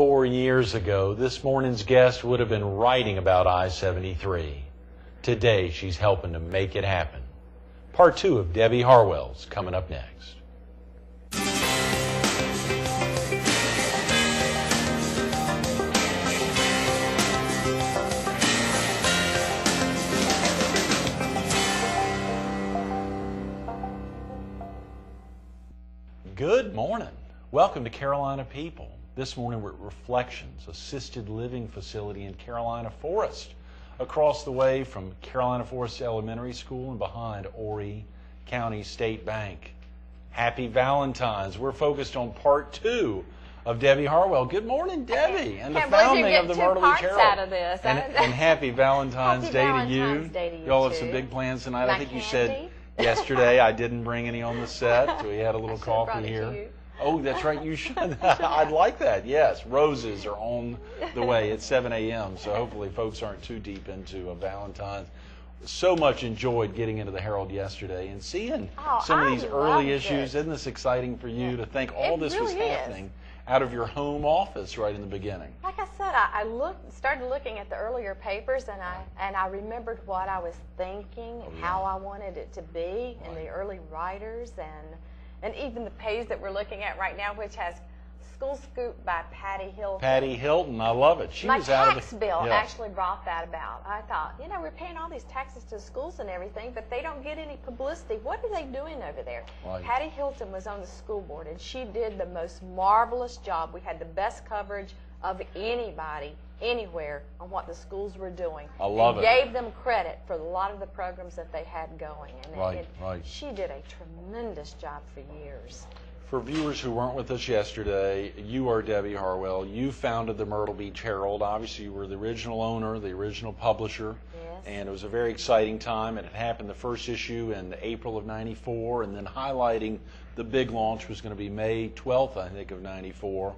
4 years ago, this morning's guest would have been writing about I-73. Today, she's helping to make it happen. Part 2 of Debbie Harwell's coming up next. Good morning. Welcome to Carolina People. This morning we're at Reflections, assisted living facility in Carolina Forest, across the way from Carolina Forest Elementary School and behind Horry County State Bank. Happy Valentine's. We're focused on part 2 of Debbie Harwell. Good morning, Debbie, and the founding of the Myrtle Beach Herald. Out of this. And happy Valentine's Day to you. Y'all have some big plans tonight. I think you said yesterday I didn't bring any on the set. We had a little coffee here. Oh, that's right, you should. I'd like that, yes. Roses are on the way at 7 a.m., so hopefully folks aren't too deep into a Valentine's. So much enjoyed getting into the Herald yesterday and seeing some of these early issues. Isn't this exciting for you to think all this was happening out of your home office right in the beginning? Like I said, I started looking at the earlier papers, and I remembered what I was thinking and how I wanted it to be, and the early writers, and even the page that we're looking at right now, which has School Scoop by Patty Hilton. Patty Hilton, I love it. My tax bill actually brought that about. I thought, you know, we're paying all these taxes to schools and everything, but they don't get any publicity. What are they doing over there? Right. Patty Hilton was on the school board, and she did the most marvelous job. We had the best coverage of anybody, anywhere, on what the schools were doing. I love it. Gave them credit for a lot of the programs that they had going. And she did a tremendous job for years. For viewers who weren't with us yesterday, you are Debbie Harwell. You founded the Myrtle Beach Herald. Obviously, you were the original owner, the original publisher. Yes. And it was a very exciting time. And it happened the first issue in April of '94, and then highlighting the big launch was going to be May 12th, I think, of '94.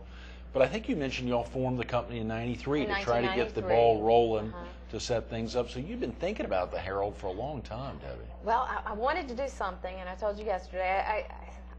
But I think you mentioned you all formed the company in '93 to try to get the ball rolling to set things up. So you've been thinking about the Herald for a long time, Debbie. Well, I wanted to do something, and I told you yesterday,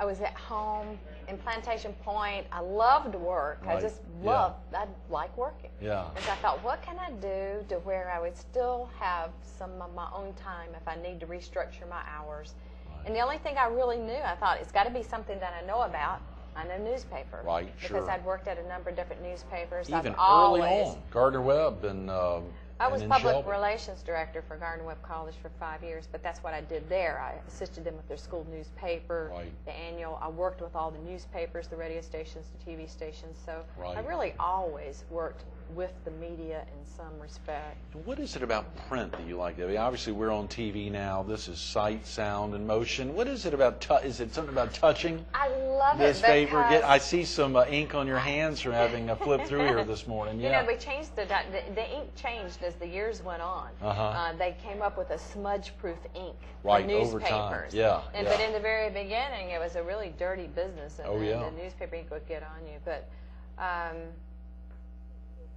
I was at home in Plantation Point. I loved work. I just loved, I like working. Yeah. And so I thought, what can I do to where I would still have some of my own time if I need to restructure my hours? Right. And the only thing I really knew, I thought, it's got to be something that I know about. I know newspaper. Right, because I'd worked at a number of different newspapers. Even early on, Gardner-Webb and I was public relations director for Gardner-Webb College for 5 years, but that's what I did there. I assisted them with their school newspaper, the annual. I worked with all the newspapers, the radio stations, the TV stations. So I really always worked with the media in some respect. What is it about print that you like, Debbie? Obviously, we're on TV now. This is sight, sound, and motion. What is it about? Is it something about touching? I love this paper. I see some ink on your hands from having a flip through here this morning. You know, we changed the ink changed as the years went on. They came up with a smudge-proof ink for newspapers. Over time. But in the very beginning, it was a really dirty business, and the newspaper ink would get on you. But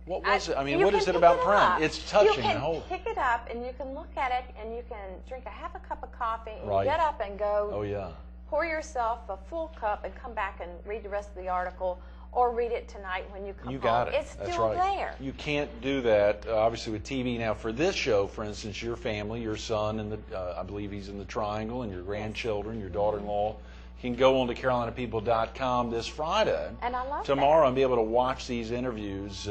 what was it? I mean, what is it about print? It's touching. You can pick it up, and you can look at it, and you can drink half a cup of coffee, and get up and go pour yourself a full cup and come back and read the rest of the article, or read it tonight when you come home. You got it. It's still there. You can't do that, obviously, with TV. Now, for this show, for instance, your family, your son, and I believe he's in the Triangle, and your grandchildren, your daughter-in-law, can go on to CarolinaPeople.com this Friday, tomorrow, and be able to watch these interviews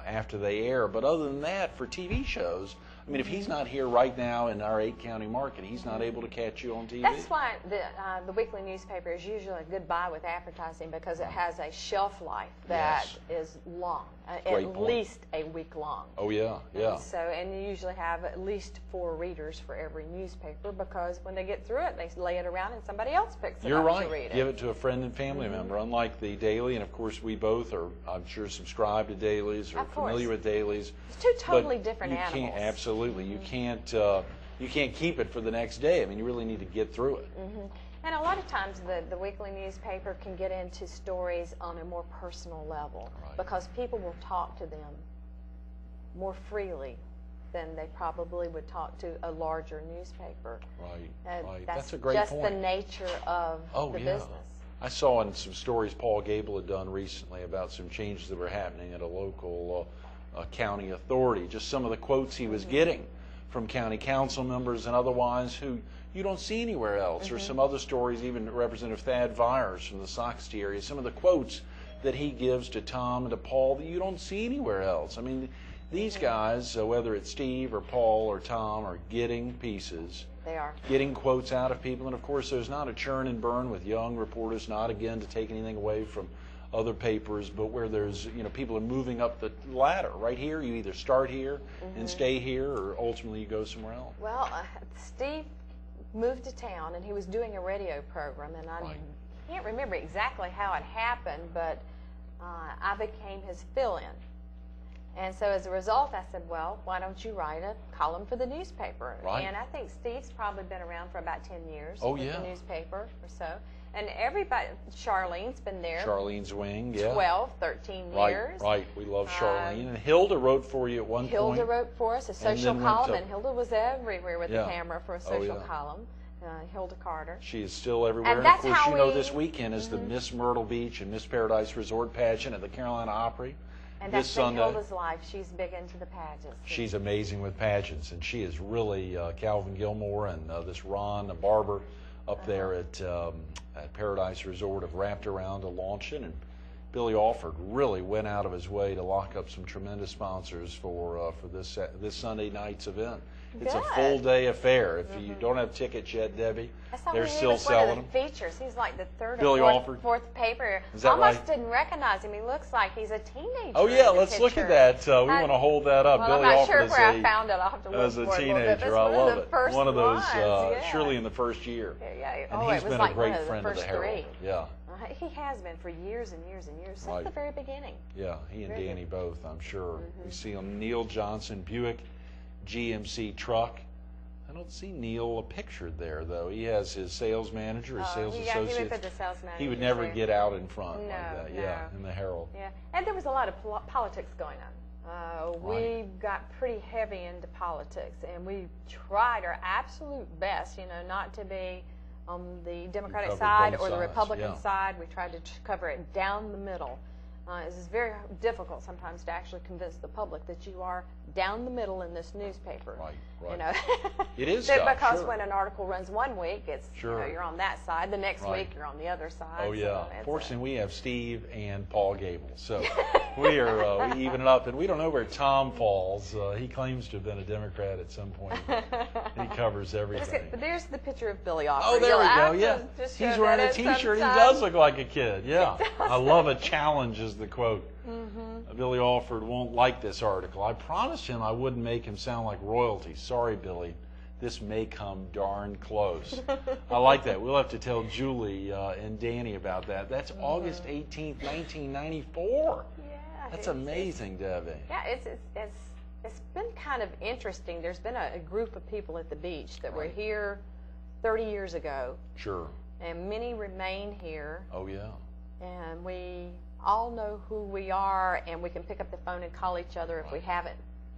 after they air. But other than that, for TV shows, I mean, if he's not here right now in our 8-county market, he's not able to catch you on TV. That's why the weekly newspaper is usually a good buy with advertising, because it has a shelf life that is long, at least a week long. Oh, yeah, yeah. And you usually have at least 4 readers for every newspaper, because when they get through it, they lay it around and somebody else picks it up to read it. Give it to a friend and family member, unlike the daily. And, of course, we both are, I'm sure, subscribed to dailies or familiar with dailies. It's two totally different animals. Absolutely. You can't keep it for the next day. I mean, you really need to get through it. And a lot of times the weekly newspaper can get into stories on a more personal level, because people will talk to them more freely than they probably would talk to a larger newspaper. Right. That's a great just point. the nature of the business. I saw in some stories Paul Gable had done recently about some changes that were happening at a local county authority, just some of the quotes he was getting from county council members and otherwise who you don't see anywhere else, or some other stories, even Representative Thad Vyers from the Soxty area, some of the quotes that he gives to Tom and to Paul that you don't see anywhere else. I mean, these guys, whether it's Steve or Paul or Tom, are getting pieces. They are. Getting quotes out of people. And, of course, there's not a churn and burn with young reporters, not, again, to take anything away from other papers, but where there's, people are moving up the ladder. Right here, you either start here and stay here, or ultimately you go somewhere else. Well, Steve moved to town, and he was doing a radio program, and I can't remember exactly how it happened, but I became his fill-in. And so as a result, I said, well, why don't you write a column for the newspaper? Right. And I think Steve's probably been around for about 10 years with the newspaper or so. And everybody, Charlene's been there. Charlene's wing, 12, 13 years. Right. We love Charlene. And Hilda wrote for you at one point. Hilda wrote for us a social column, and Hilda was everywhere with the camera for a social column. Hilda Carter. She is still everywhere. And of course, this weekend is the Miss Myrtle Beach and Miss Paradise Resort pageant at the Carolina Opry. And that's been Hilda's life. She's big into the pageants. She's amazing with pageants, and she is really Calvin Gilmore and this Ron Barber up there at Paradise Resort have wrapped around to launch it. And Billy Alford really went out of his way to lock up some tremendous sponsors for this Sunday night's event. It's a full-day affair. If you don't have tickets yet, Debbie, they're still selling them. Features. He's like the third Billy or fourth paper. Is that almost didn't recognize him. He looks like he's a teenager. Oh yeah, let's look at that. We want to hold that up. Well, Billy I'm not Alford sure where I found it. I'll have to look as a for teenager. It I love it. One of those, ones, surely in the first year. Yeah. And he's been a great friend of the Harwell. Yeah. He has been for years and years and years, since the very beginning. Yeah, he and Danny both, I'm sure. We see him, Neil Johnson, Buick, GMC truck. I don't see Neil pictured there, though. He has his sales manager, his sales associate. He would put the sales manager. He would never get out in front like that. Yeah, in the Herald. Yeah, and there was a lot of politics going on. We got pretty heavy into politics, and we tried our absolute best, not to be on the Democratic side or the Republican side. We tried to cover it down the middle. It's very difficult sometimes to actually convince the public that you are down the middle in this newspaper. Right. It is tough, because when an article runs one week, it's you're on that side. The next week you're on the other side. Oh yeah. Fortunately, we have Steve and Paul Gable, so we are we even it up. And we don't know where Tom falls. He claims to have been a Democrat at some point. He covers everything. But there's the picture of Billy Alford. Oh, there we go. Yeah, he's wearing a T-shirt. He does look like a kid. Yeah, I love a challenge is the quote. Billy Alford won't like this article. I promised him I wouldn't make him sound like royalty. Sorry, Billy. This may come darn close. I like that. We'll have to tell Julie and Danny about that. That's August 18th, 1994. Yeah. That's amazing, Debbie. Yeah, it's been kind of interesting. There's been a group of people at the beach that were here 30 years ago. Sure. And many remain here. Oh, yeah. And we all know who we are, and we can pick up the phone and call each other. If we haven't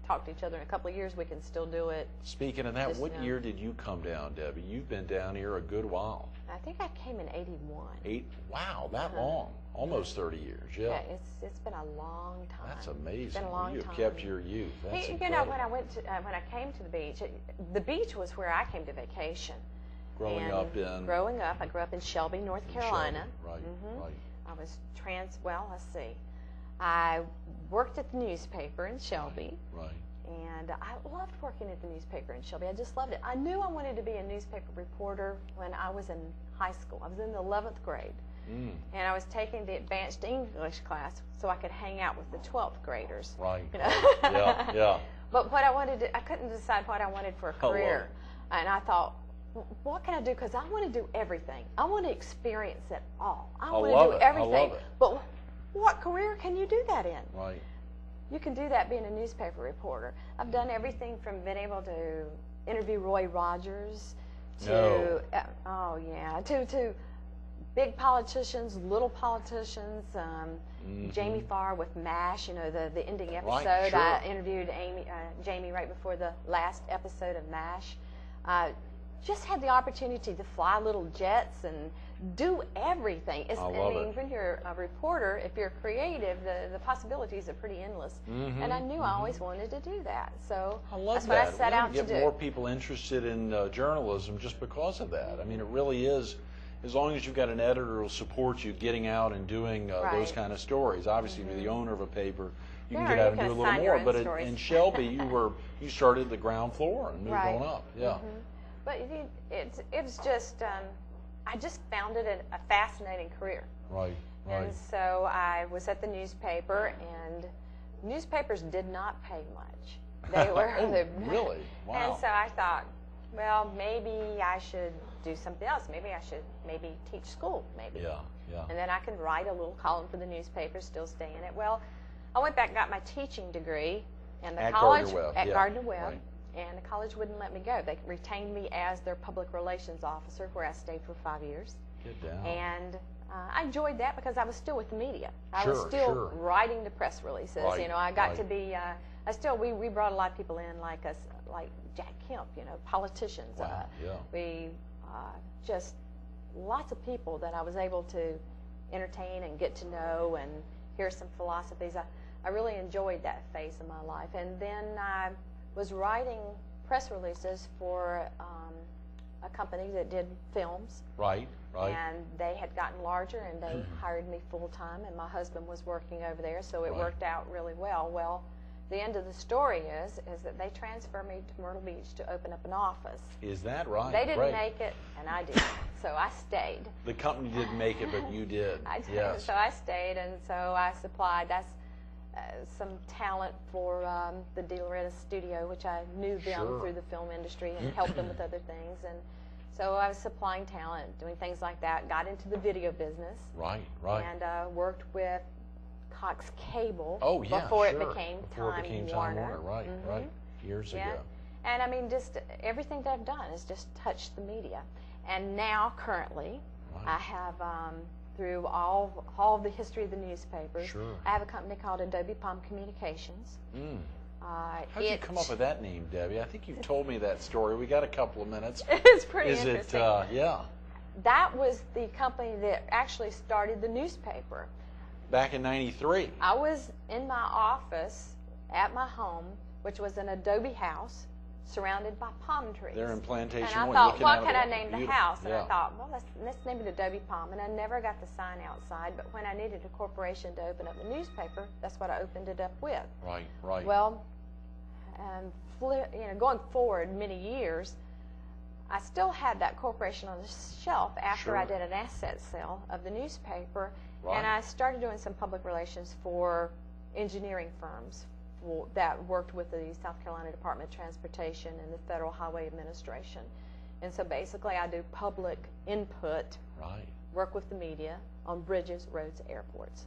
talked to each other in a couple of years, we can still do it. Speaking of that, what year did you come down, Debbie? You've been down here a good while. I think I came in 81. Wow, that long. Almost 30 years, yeah. It's been a long time. That's amazing. It's been a long time. You've kept your youth. That's incredible. When I came to the beach was where I came to vacation. Growing up, I grew up in Shelby, North Carolina. Shelby. Right. I was let's see. I worked at the newspaper in Shelby. Right. And I loved working at the newspaper in Shelby. I just loved it. I knew I wanted to be a newspaper reporter when I was in high school. I was in the 11th grade. And I was taking the advanced English class so I could hang out with the 12th graders. Right. Yeah. But what I couldn't decide what I wanted for a career. And I thought, what can I do? Because I want to do everything. I want to experience it all. I want to do everything. I love it. But what career can you do that in? Right. You can do that being a newspaper reporter. I've done everything from being able to interview Roy Rogers to to big politicians, little politicians. Jamie Farr with MASH, the ending episode. Right, sure. I interviewed Jamie right before the last episode of MASH. Just had the opportunity to fly little jets and do everything. I love it. When you're a reporter, if you're creative, the possibilities are pretty endless. And I knew I always wanted to do that. So that's what I set out to do. Get more people interested in journalism just because of that. I mean, it really is. As long as you've got an editor who will support you getting out and doing those kind of stories. Obviously, if you're the owner of a paper, you can get out and do a little more. But in Shelby, you started the ground floor and moved on up. Yeah. But it was just, I just found it a fascinating career. Right. And so I was at the newspaper, and newspapers did not pay much. They were really? Wow. And so I thought, well, maybe I should do something else. Maybe I should teach school, maybe. Yeah. And then I can write a little column for the newspaper, still stay in it. Well, I went back and got my teaching degree, and the college at Gardner-Webb. Right. And the college wouldn't let me go. They retained me as their public relations officer, where I stayed for 5 years. Get down. And I enjoyed that because I was still with the media. I was still writing the press releases. Right, I got to be. We brought a lot of people in, like Jack Kemp. Politicians. Wow. We just lots of people that I was able to entertain and get to know and hear some philosophies. I really enjoyed that phase of my life. And then I was writing press releases for a company that did films. Right. And they had gotten larger, and they hired me full-time, and my husband was working over there, so it worked out really well. Well, the end of the story is that they transferred me to Myrtle Beach to open up an office. Is that right? They didn't make it, and I did, so I stayed. The company didn't make it, but you did. I did, yes. So I stayed, and so I supplied some talent for the De Loretta studio, which I knew them through the film industry and helped them with other things. And so I was supplying talent, doing things like that, got into the video business. Right. And worked with Cox Cable before it became Time Warner. Right. Years ago. And I mean, just everything that I've done has just touched the media. And now, currently, I have, through all the history of the newspapers, I have a company called Adobe Palm Communications. How did you come up with that name, Debbie? I think you've told me that story. We got a couple of minutes. It's pretty interesting. That was the company that actually started the newspaper. Back in '93. I was in my office at my home, which was an adobe house surrounded by palm trees. They're in Plantation. And I thought, what can I name the house? And I thought, well, let's name it Adobe Palm. And I never got the sign outside, but when I needed a corporation to open up a newspaper, that's what I opened it up with. Right. Well, going forward many years, I still had that corporation on the shelf after I did an asset sale of the newspaper, and I started doing some public relations for engineering firms that worked with the South Carolina Department of Transportation and the Federal Highway Administration. And so basically I do public input, work with the media on bridges, roads, airports.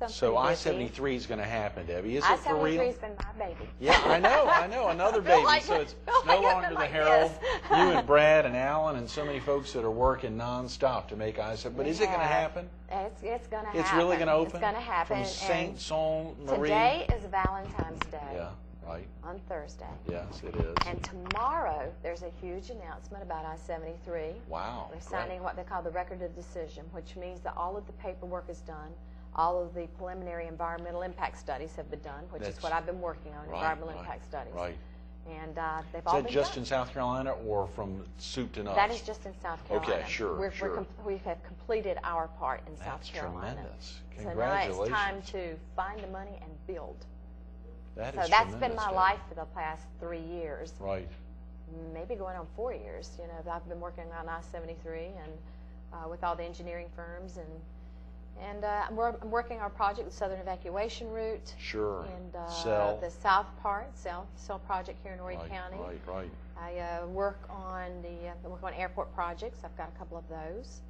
So I-73 is going to happen, Debbie. Is it for real? I-73 has been my baby. Yeah, I know, another baby. So it's no longer the Herald. You and Brad and Alan and so many folks that are working nonstop to make I-73. But is it going to happen? It's going to happen. It's really going to open? It's going to happen. From Saint Saint Marie? Today is Valentine's Day. Yeah, right. On Thursday. Yes, it is. And tomorrow there's a huge announcement about I-73. Wow. They're signing what they call the Record of Decision, which means that all of the paperwork is done. All of the preliminary environmental impact studies have been done, which is what I've been working on, environmental impact studies. Right. And they've all been done. Is that just in South Carolina or from soup to nuts? That is just in South Carolina. Okay, sure. We have completed our part in South Carolina. That's tremendous. So Congratulations. now it's time to find the money and build. That's been my life for the past 3 years. Right. Maybe going on 4 years. I've been working on I-73 and with all the engineering firms and I'm working on a project, the Southern Evacuation Route. Sure. And the South part, Cell project here in Horry County. Right. I work on airport projects. I've got a couple of those.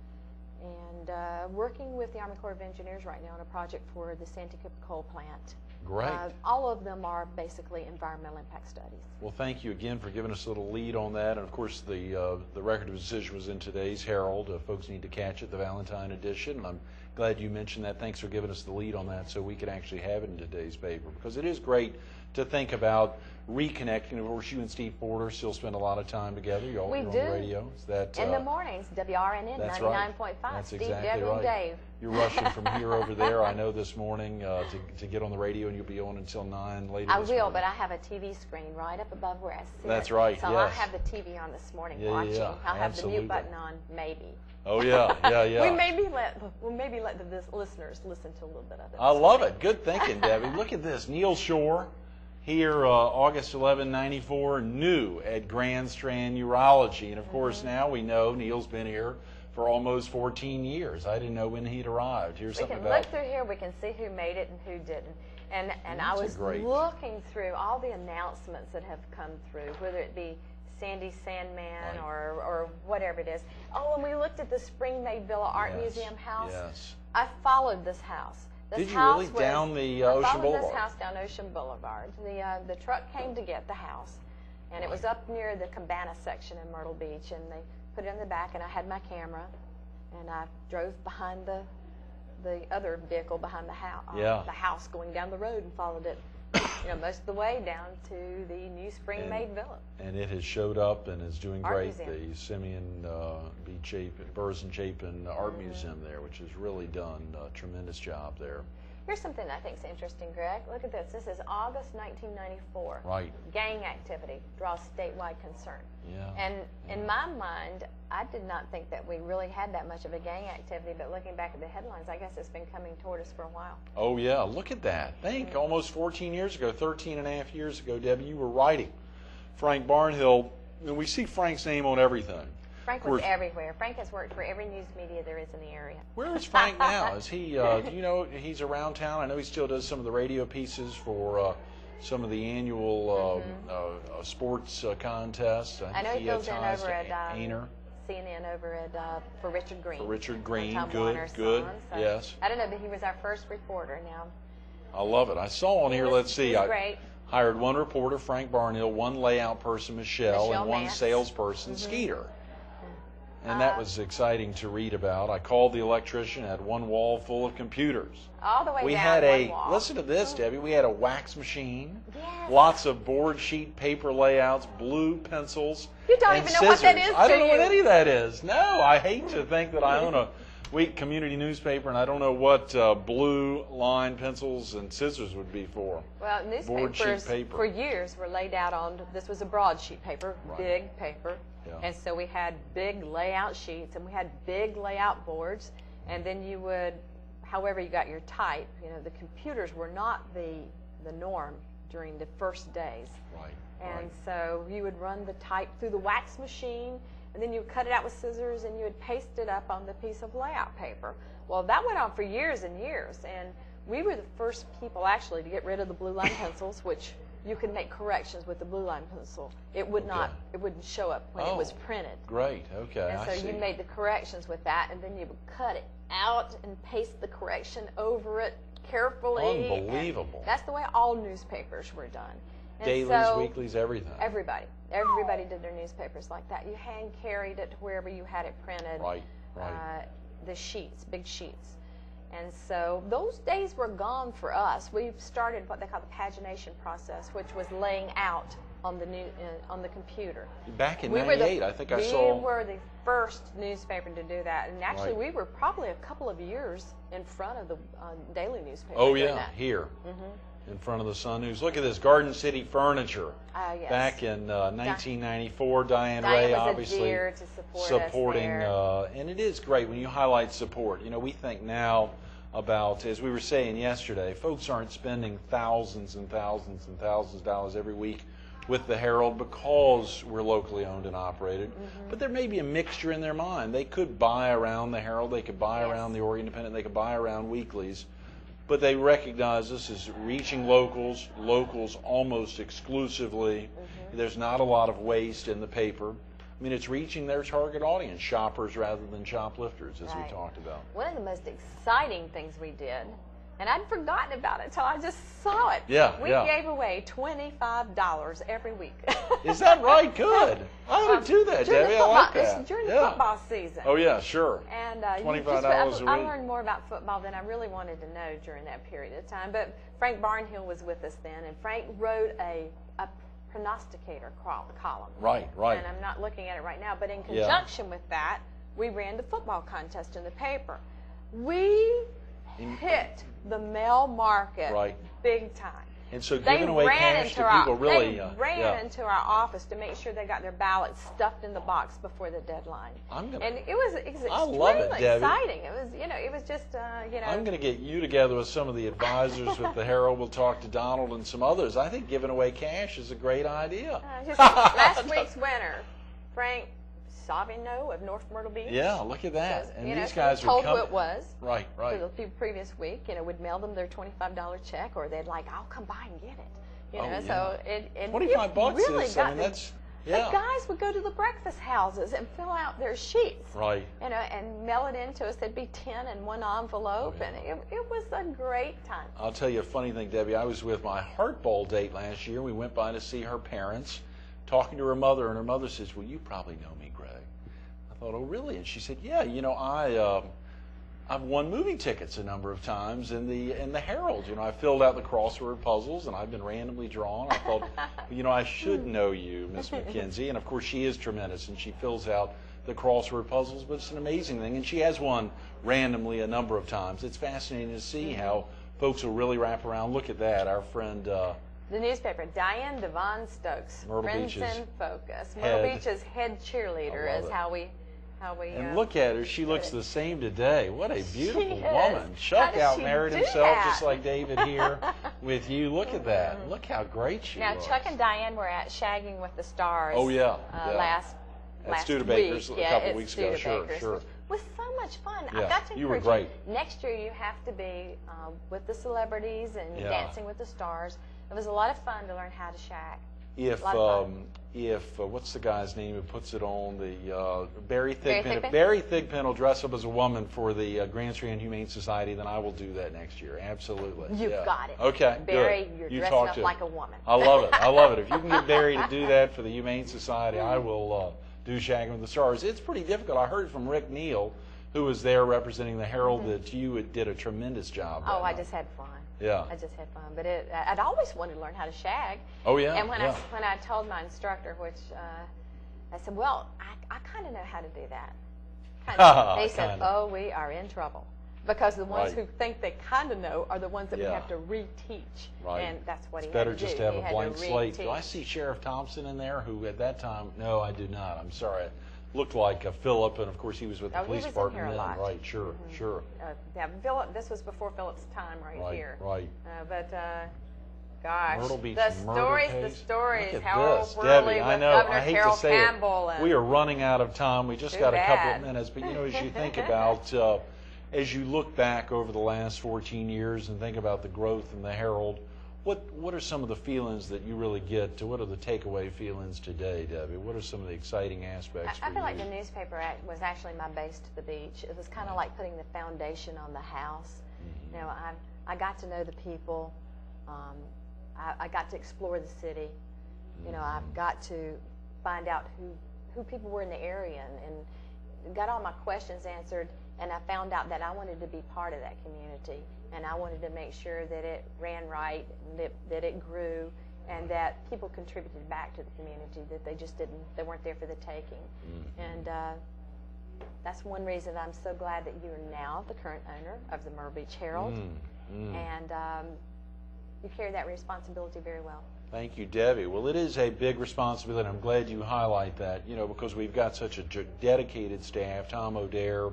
And working with the Army Corps of Engineers right now on a project for the Santicop coal plant. Great. All of them are basically environmental impact studies. Well, thank you again for giving us a little lead on that. And of course, the Record of Decision was in today's Herald. Folks need to catch it, the Valentine edition. And I'm glad you mentioned that. Thanks for giving us the lead on that so we could actually have it in today's paper, because it is great to think about reconnecting. Of course, you and Steve Porter still spend a lot of time together. You're on the radio. Is that, in the mornings, WRNN 99.5. That's Steve, exactly Debbie, right. and Dave. You're rushing from here over there, I know, this morning to get on the radio, and you'll be on until 9 later I this will, morning. but I have a TV screen right up above where I sit. That's right, so yes. I'll have the TV on this morning watching. I'll have the mute button on, maybe. Oh, yeah. We maybe let the listeners listen to a little bit of it. I love it. Good thinking, Debbie. Look at this. Neil Shore, here August 11, 94, new at Grand Strand Urology. And, of course, now we know Neil's been here for almost 14 years. I didn't know when he'd arrived. Here's something about... We can look through here. We can see who made it and who didn't. And I was looking through all the announcements that have come through, whether it be Sandy Sandman or whatever it is. Oh, and we looked at the Spring-Made Villa Art Museum house. Yes. I followed this house. Did you really? Down the Ocean Boulevard? I followed this house down Ocean Boulevard. The truck came to get the house, and it was up near the Cabana section in Myrtle Beach, and they put it in the back, and I had my camera, and I drove behind the other vehicle behind the house going down the road and followed it most of the way down to the new Spring-Made Villa. And it has showed up and is doing Art great. Museum. The Simeon B. Chapin, Burrs and Chapin Art Museum there, which has really done a tremendous job there. Here's something I think is interesting, Greg. Look at this. This is August 1994. Right. Gang activity draws statewide concern. Yeah. And in my mind, I did not think that we really had that much of a gang activity, but looking back at the headlines, I guess it's been coming toward us for a while. Oh, yeah. Look at that. Think almost 14 years ago, 13 and a half years ago, Debbie, you were writing Frank Barnhill, and we see Frank's name on everything. Frank was everywhere. Frank has worked for every news media there is in the area. Where is Frank now? Is he, do you know, he's around town? I know he still does some of the radio pieces for some of the annual sports contests. I know he fills in over at Ainer. CNN over at for Richard Green. For Richard Green, Tom good, Warner's good, son, so yes. I don't know, but he was our first reporter now. I love it. I saw on here, let's see. Great. Hired one reporter, Frank Barnhill, one layout person, Michelle, and one Mance. salesperson, Skeeter. And that was exciting to read about. I called the electrician, had one wall full of computers. All the way we down had one wall. Listen to this, Debbie. We had a wax machine, yes. Lots of board sheet paper layouts, blue pencils, You don't and even know scissors. what that is, I don't do know what you? any of that is. No, I hate to think that I own a weak community newspaper, and I don't know what blue line pencils and scissors would be for. Well, Board sheet newspapers paper. for years were laid out on, this was a broadsheet paper, big paper. Yeah. And so we had big layout sheets, and we had big layout boards, and then you would, however you got your type, the computers were not the norm during the first days. Right. And so you would run the type through the wax machine, and then you would cut it out with scissors, and you would paste it up on the piece of layout paper. Well, that went on for years and years, and we were the first people actually to get rid of the blue line pencils, which you could make corrections with the blue line pencil. It would not, it wouldn't show up when it was printed. Great, okay, And so you made the corrections with that, and then you would cut it out and paste the correction over it carefully. Unbelievable. That's the way all newspapers were done. And Dailies, weeklies, everything. Everybody did their newspapers like that. You hand carried it to wherever you had it printed. Right. The sheets, big sheets. And so those days were gone for us. We've started what they call the pagination process, which was laying out on the computer. Back in '98, I think I saw. We were the first newspaper to do that, and actually we were probably a couple of years in front of the daily newspaper. Oh yeah, here. In front of the Sun News. Look at this, Garden City Furniture. Yes. Back in 1994, Diane Ray was obviously a dear to supporting us there. And it is great when you highlight support. We think now about, as we were saying yesterday, folks aren't spending thousands and thousands and thousands of dollars every week with the Herald because we're locally owned and operated. But there may be a mixture in their mind. They could buy around the Herald, they could buy around the Oregon Independent, they could buy around weeklies. But they recognize this as reaching locals almost exclusively. There's not a lot of waste in the paper. I mean, it's reaching their target audience, shoppers rather than shoplifters, as we talked about. One of the most exciting things we did And I'd forgotten about it until I just saw it. Yeah, we gave away $25 every week. Is that right? Good. I ought to do that, Debbie. I like that. During the football season. Oh, yeah, sure. And $25 a week. I learned more about football than I really wanted to know during that period of time. But Frank Barnhill was with us then, and Frank wrote a prognosticator column. Right, right. And I'm not looking at it right now, but in conjunction with that, we ran the football contest in the paper. We hit the male market big time. And so giving away cash to people really... They ran into our office to make sure they got their ballots stuffed in the box before the deadline. And it was extremely exciting. It was, it was just, I'm going to get you together with some of the advisors with the Herald. We'll talk to Donald and some others. I think giving away cash is a great idea. Last week's winner, Frank Savino of North Myrtle Beach. Yeah, look at that. And these guys told who it was. Right. For the previous week, we'd mail them their $25 check, or they'd I'll come by and get it. So it $25 really is, I mean, that's, the guys would go to the breakfast houses and fill out their sheets. Right. And mail it in to us. There'd be 10 in one envelope, and it was a great time. I'll tell you a funny thing, Debbie. I was with my Heart Bowl date last year. We went by to see her parents, talking to her mother, and her mother says, well, you probably know me, Greg. I thought, oh, really? And she said, yeah, I've won movie tickets a number of times in the Herald. I filled out the crossword puzzles, and I've been randomly drawn. I thought, I should know you, Miss McKenzie. And, of course, she is tremendous, and she fills out the crossword puzzles, but it's an amazing thing. And she has won randomly a number of times. It's fascinating to see how folks will really wrap around. Look at that. Our friend... the newspaper, Diane Devon Stokes, Friends in Focus. Myrtle Beach's head cheerleader is how we... And look at her. She looks the same today. What a beautiful woman. Chuck out-married himself just like David here with you. Look at that. Look how great she looks. Now, Chuck and Diane were at Shagging with the Stars. Oh, yeah. Last Studebaker's week. a couple weeks ago. Sure. It was so much fun. Yeah, I've got to you were great. Next year you have to be with the celebrities and Dancing with the Stars. It was a lot of fun to learn how to shag. If what's the guy's name who puts it on, the Barry Thigpen? If Barry Thigpen will dress up as a woman for the Grand Strand Humane Society, then I will do that next year. Absolutely. You've got it. Okay, Barry, good. You're dressing up like a woman. I love it. I love it. If you can get Barry to do that for the Humane Society, I will do Shagging with the Stars. It's pretty difficult. I heard from Rick Neal, who was there representing the Herald, that you did a tremendous job. Oh, I just had fun. Yeah. I just had fun. But I'd always wanted to learn how to shag. Oh, yeah. And when I told my instructor, which I said, well, I kind of know how to do that. They said, oh, we are in trouble. Because the ones who think they kind of know are the ones that we have to reteach. Right. And that's what it's he had to do. It's better just to have a blank slate. Do I see Sheriff Thompson in there, who at that time, no, I do not. I'm sorry. It looked like Philip, and of course he was with the police department then. Right, sure. Yeah, Philip, this was before Philip's time here. Right. Gosh, Myrtle Beach the stories, Harwell Debbie, I know. Governor I hate Carol to say Campbell it. We are running out of time. We just got a couple of minutes. But, as you think about, as you look back over the last 14 years and think about the growth in the Herald, what are some of the feelings that you really get to? What are the takeaway feelings today, Debbie? What are some of the exciting aspects for you? I feel like the newspaper was actually my base to the beach. It was kind of like putting the foundation on the house. Mm-hmm. I got to know the people. I got to explore the city. I've got to find out who people were in the area and got all my questions answered. And I found out that I wanted to be part of that community, and I wanted to make sure that it ran right, that it grew, and that people contributed back to the community, that they weren't there for the taking. Mm-hmm. And that's one reason I'm so glad that you are now the current owner of the Myrtle Beach Herald. And you carry that responsibility very well. Thank you, Debbie. Well, it is a big responsibility. I'm glad you highlight that, because we've got such a dedicated staff. Tom O'Dare,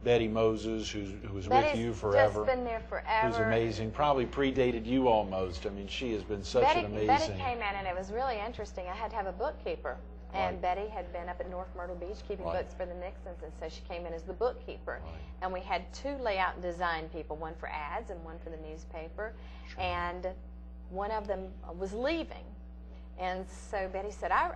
Betty Moses, who was with you forever. Just been there forever. Who's amazing. Probably predated you almost. I mean, she has been such an amazing... Betty came in, and it was really interesting. I had to have a bookkeeper. And Betty had been up at North Myrtle Beach keeping books for the Nixons, and so she came in as the bookkeeper. And we had 2 layout and design people, one for ads and one for the newspaper. Sure. And one of them was leaving. And so Betty said, I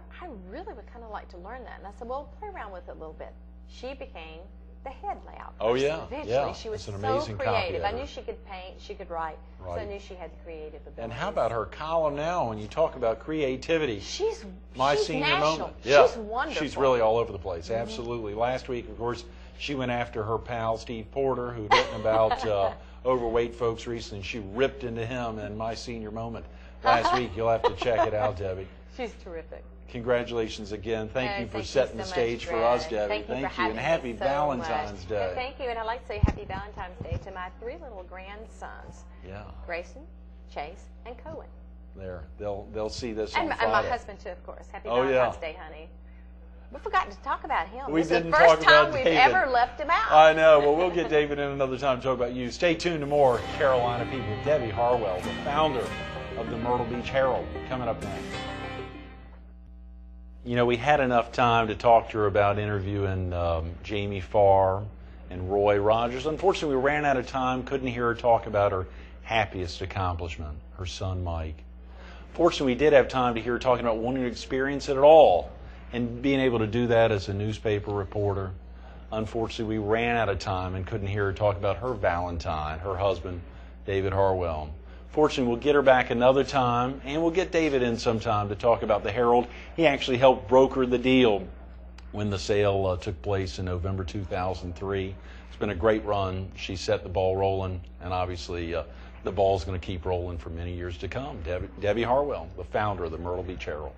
really would kind of like to learn that. And I said, well, play around with it a little bit. She became the head layout. Oh, yeah. Eventually, Yeah. she was It's an so amazing copy creative. I editor. knew she could paint, she could write, so I knew she had the creative ability. And how about her column now when you talk about creativity? She's Senior national. moment. Yeah. She's wonderful. She's really all over the place. Absolutely. Last week, of course, she went after her pal Steve Porter, who'd written about overweight folks recently. She ripped into him in My Senior Moment last week. You'll have to check it out, Debbie. She's terrific. Congratulations again. Thank you for setting the stage for us, Debbie. Thank you. And happy Valentine's Day. And thank you. And I'd like to say happy Valentine's Day to my 3 little grandsons. Yeah. Grayson, Chase, and Cohen. There. They'll see this on Friday. And my husband, too, of course. Happy Valentine's Day, honey. We forgot to talk about him. We didn't talk about David. This is the first time we've ever left him out. I know. Well, we'll get David in another time to talk about you. Stay tuned to more Carolina People. Debbie Harwell, the founder of the Myrtle Beach Herald, coming up next. You know, we had enough time to talk to her about interviewing Jamie Farr and Roy Rogers. Unfortunately, we ran out of time, couldn't hear her talk about her happiest accomplishment, her son Mike. Fortunately, we did have time to hear her talking about wanting to experience it at all and being able to do that as a newspaper reporter. Unfortunately, we ran out of time and couldn't hear her talk about her Valentine, her husband, David Harwell. Fortunately, we'll get her back another time, and we'll get David in sometime to talk about the Herald. He actually helped broker the deal when the sale took place in November 2003. It's been a great run. She set the ball rolling, and obviously the ball's going to keep rolling for many years to come. Debbie Harwell, the founder of the Myrtle Beach Herald.